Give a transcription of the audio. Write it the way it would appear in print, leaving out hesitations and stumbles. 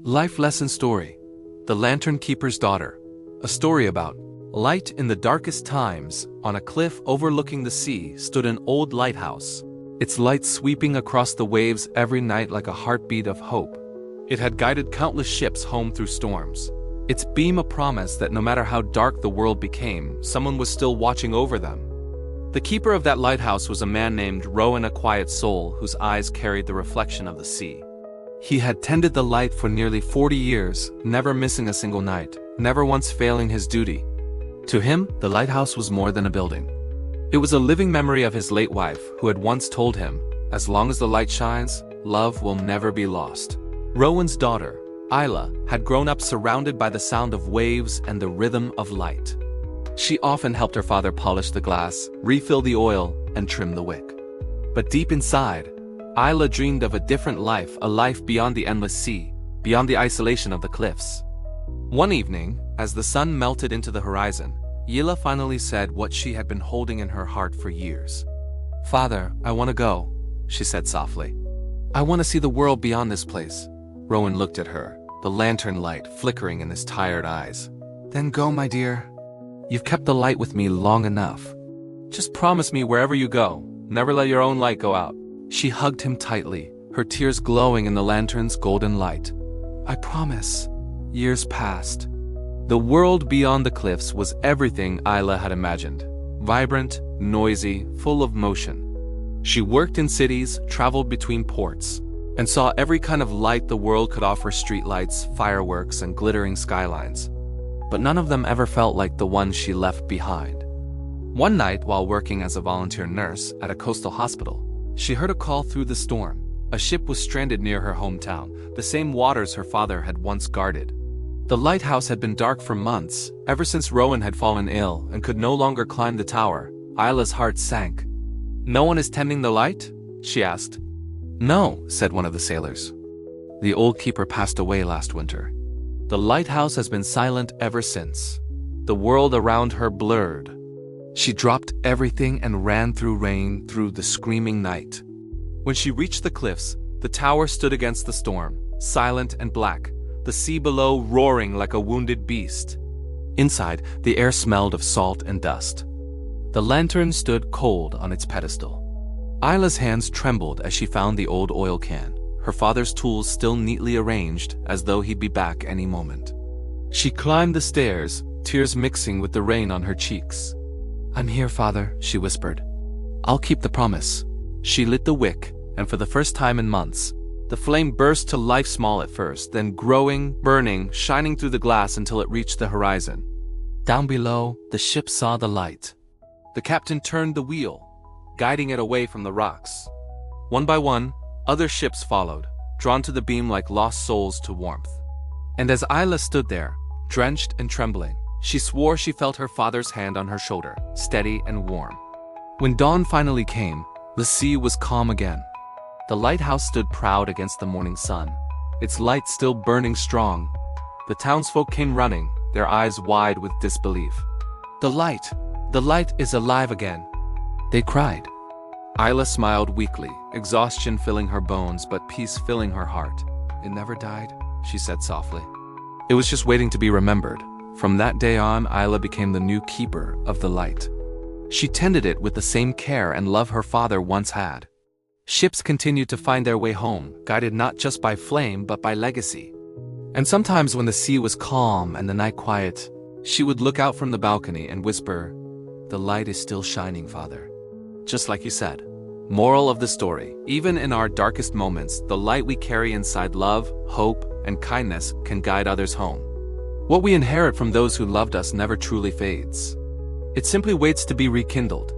Life lesson story: The Lantern Keeper's Daughter. A story about light in the darkest times. On a cliff overlooking the sea stood an old lighthouse, its light sweeping across the waves every night like a heartbeat of hope. It had guided countless ships home through storms, its beam a promise that no matter how dark the world became, someone was still watching over them. The keeper of that lighthouse was a man named Rowan, a quiet soul whose eyes carried the reflection of the sea. He had tended the light for nearly 40 years, never missing a single night, never once failing his duty. To him, the lighthouse was more than a building. It was a living memory of his late wife, who had once told him, "As long as the light shines, love will never be lost." Rowan's daughter, Isla, had grown up surrounded by the sound of waves and the rhythm of light. She often helped her father polish the glass, refill the oil, and trim the wick. But deep inside, Isla dreamed of a different life, a life beyond the endless sea, beyond the isolation of the cliffs. One evening, as the sun melted into the horizon, Isla finally said what she had been holding in her heart for years. "Father, I want to go," she said softly. "I want to see the world beyond this place." Rowan looked at her, the lantern light flickering in his tired eyes. "Then go, my dear. You've kept the light with me long enough. Just promise me wherever you go, never let your own light go out." She hugged him tightly, her tears glowing in the lantern's golden light. "I promise." Years passed. The world beyond the cliffs was everything Isla had imagined. Vibrant, noisy, full of motion. She worked in cities, traveled between ports, and saw every kind of light the world could offer: streetlights, fireworks, and glittering skylines. But none of them ever felt like the one she left behind. One night, while working as a volunteer nurse at a coastal hospital, she heard a call through the storm. A ship was stranded near her hometown, the same waters her father had once guarded. The lighthouse had been dark for months, ever since Rowan had fallen ill and could no longer climb the tower. Isla's heart sank. "No one is tending the light?" she asked. "No," said one of the sailors. "The old keeper passed away last winter. The lighthouse has been silent ever since." The world around her blurred. She dropped everything and ran through rain, through the screaming night. When she reached the cliffs, the tower stood against the storm, silent and black, the sea below roaring like a wounded beast. Inside, the air smelled of salt and dust. The lantern stood cold on its pedestal. Isla's hands trembled as she found the old oil can, her father's tools still neatly arranged, as though he'd be back any moment. She climbed the stairs, tears mixing with the rain on her cheeks. "I'm here, Father," she whispered. "I'll keep the promise." She lit the wick, and for the first time in months, the flame burst to life, small at first, then growing, burning, shining through the glass until it reached the horizon. Down below, the ship saw the light. The captain turned the wheel, guiding it away from the rocks. One by one, other ships followed, drawn to the beam like lost souls to warmth. And as Isla stood there, drenched and trembling, she swore she felt her father's hand on her shoulder, steady and warm. When dawn finally came, the sea was calm again. The lighthouse stood proud against the morning sun, its light still burning strong. The townsfolk came running, their eyes wide with disbelief. The light is alive again," they cried. Isla smiled weakly, exhaustion filling her bones but peace filling her heart. "It never died," she said softly. "It was just waiting to be remembered." From that day on, Isla became the new keeper of the light. She tended it with the same care and love her father once had. Ships continued to find their way home, guided not just by flame but by legacy. And sometimes when the sea was calm and the night quiet, she would look out from the balcony and whisper, "The light is still shining, Father." Just like you said. Moral of the story: even in our darkest moments, the light we carry inside, love, hope, and kindness, can guide others home. What we inherit from those who loved us never truly fades. It simply waits to be rekindled.